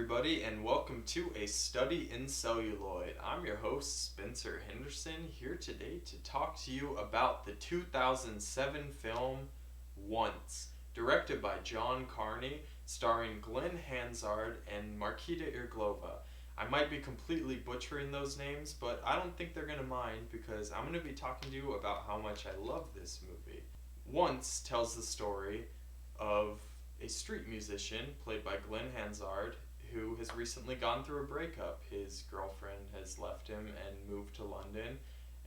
everybody, and welcome to A Study in Celluloid. I'm your host, Spencer Henderson, here today to talk to you about the 2007 film Once, directed by John Carney, starring Glenn Hansard and Markita Irglova. I might be completely butchering those names, but I don't think they're going to mind because I'm going to be talking to you about how much I love this movie. Once tells the story of a street musician played by Glenn Hansard who has recently gone through a breakup. His girlfriend has left him and moved to London,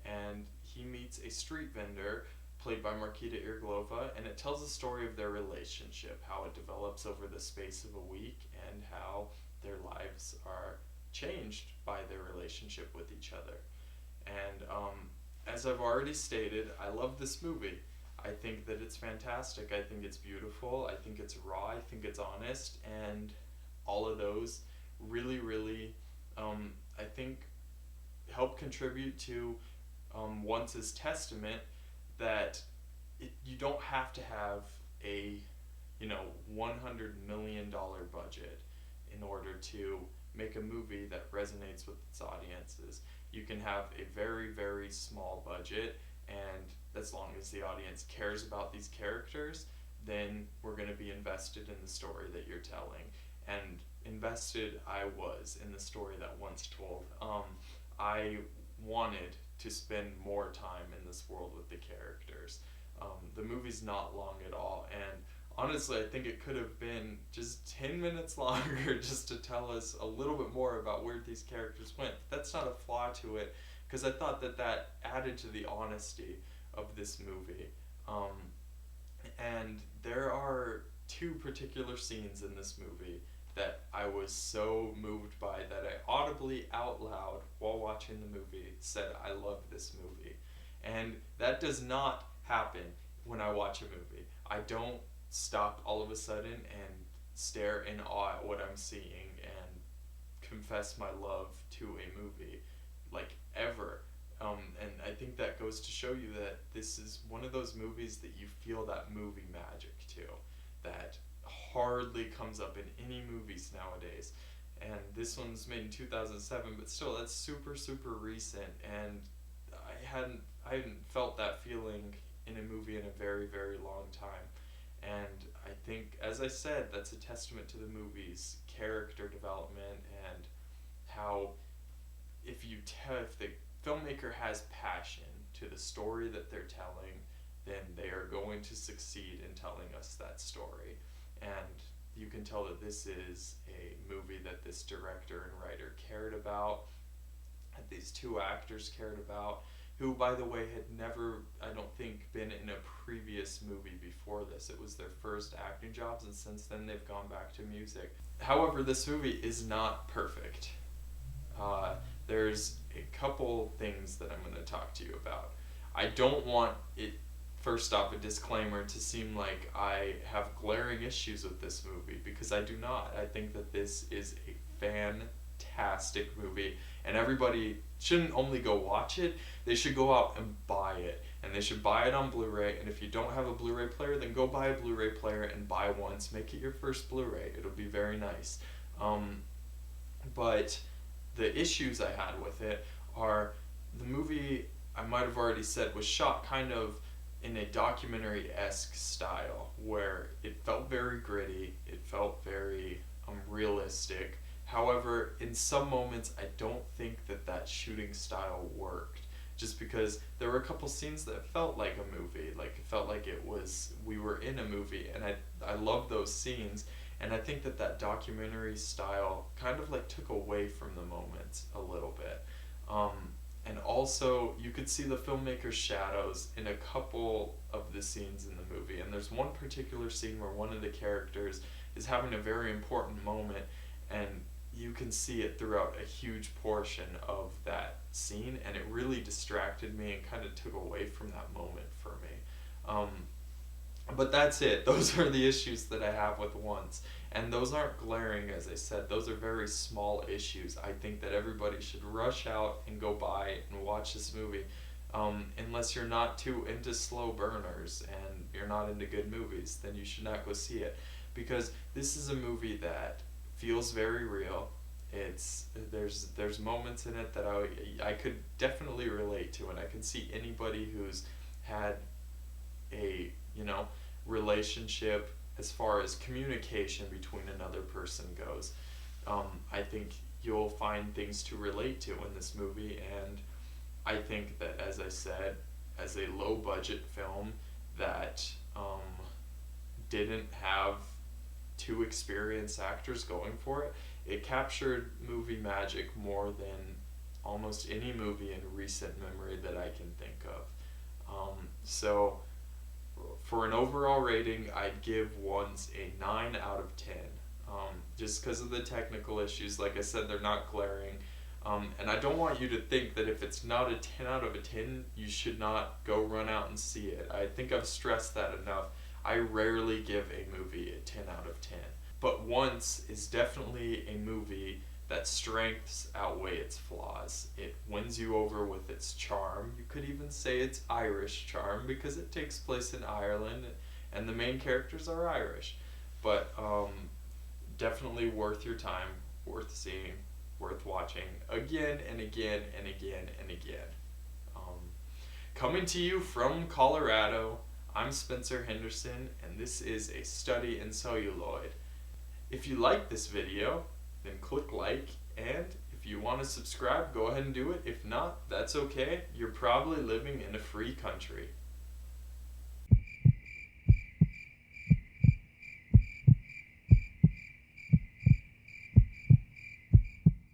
and he meets a street vendor played by Markita Irglova, and it tells the story of their relationship, how it develops over the space of a week, and how their lives are changed by their relationship with each other. And as I've already stated, I love this movie. I think that it's fantastic. I think it's beautiful. I think it's raw. I think it's honest. And all of those really, I think, help contribute to Once's testament that you don't have to have a $100 million budget in order to make a movie that resonates with its audiences. You can have a very small budget, and as long as the audience cares about these characters, then we're going to be invested in the story that you're telling. And invested I was in the story that Once told. I wanted to spend more time in this world with the characters. The movie's not long at all, and honestly, I think it could have been just 10 minutes longer just to tell us a little bit more about where these characters went. But that's not a flaw to it, because I thought that added to the honesty of this movie. And there are two particular scenes in this movie that I was so moved by that I audibly out loud while watching the movie said, I love this movie. And that does not happen when I watch a movie. I don't stop all of a sudden and stare in awe at what I'm seeing and confess my love to a movie, like, ever. And I think that goes to show you that this is one of those movies that you feel that movie magic to, that hardly comes up in any movies nowadays. And this one's made in 2007, but still, that's super recent, and I hadn't felt that feeling in a movie in a very long time. And I think, as I said, that's a testament to the movie's character development and how if the filmmaker has passion to the story that they're telling, then they are going to succeed in telling us that story. And you can tell that this is a movie that this director and writer cared about, that these two actors cared about, who, by the way, had never, I don't think, been in a previous movie before this. It was their first acting jobs, and since then they've gone back to music. However, this movie is not perfect. There's a couple things that I'm going to talk to you about. I don't want it, first off, a disclaimer, to seem like I have glaring issues with this movie, because I do not. I think that this is a fantastic movie, and everybody shouldn't only go watch it, they should go out and buy it. And they should buy it on Blu-ray, and if you don't have a Blu-ray player, then go buy a Blu-ray player and buy Once. Make it your first Blu-ray. It'll be very nice. But the issues I had with it are the movie, I might have already said, was shot kind of in a documentary-esque style, where it felt very gritty, it felt very realistic. However, in some moments, I don't think that shooting style worked, just because there were a couple scenes that felt like a movie, like it felt like we were in a movie, and I love those scenes, and I think that documentary style kind of like took away from the moments a little bit. And also, you could see the filmmaker's shadows in a couple of the scenes in the movie, and there's one particular scene where one of the characters is having a very important moment, and you can see it throughout a huge portion of that scene, and it really distracted me and kind of took away from that moment for me. But that's it. Those are the issues that I have with Once. And those aren't glaring, as I said. Those are very small issues. I think that everybody should rush out and go buy and watch this movie. Unless you're not too into slow burners and you're not into good movies, then you should not go see it. Because this is a movie that feels very real. There's moments in it that I could definitely relate to, and I can see anybody who's had a, relationship as far as communication between another person goes. I think you'll find things to relate to in this movie, and I think that, as I said, as a low budget film that didn't have two experienced actors going for it, it captured movie magic more than almost any movie in recent memory that I can think of. So, for an overall rating, I'd give Once a 9 out of 10. Just because of the technical issues, like I said, they're not glaring. And I don't want you to think that if it's not a 10 out of a 10, you should not go run out and see it. I think I've stressed that enough. I rarely give a movie a 10 out of 10. But Once is definitely a movie that strengths outweigh its flaws. It wins you over with its charm. You could even say it's Irish charm because it takes place in Ireland and the main characters are Irish. But definitely worth your time, worth seeing, worth watching again and again and again and again. Coming to you from Colorado, I'm Spencer Henderson, and this is a study in celluloid. If you like this video, then click like, and if you want to subscribe, go ahead and do it. If not, that's okay. You're probably living in a free country.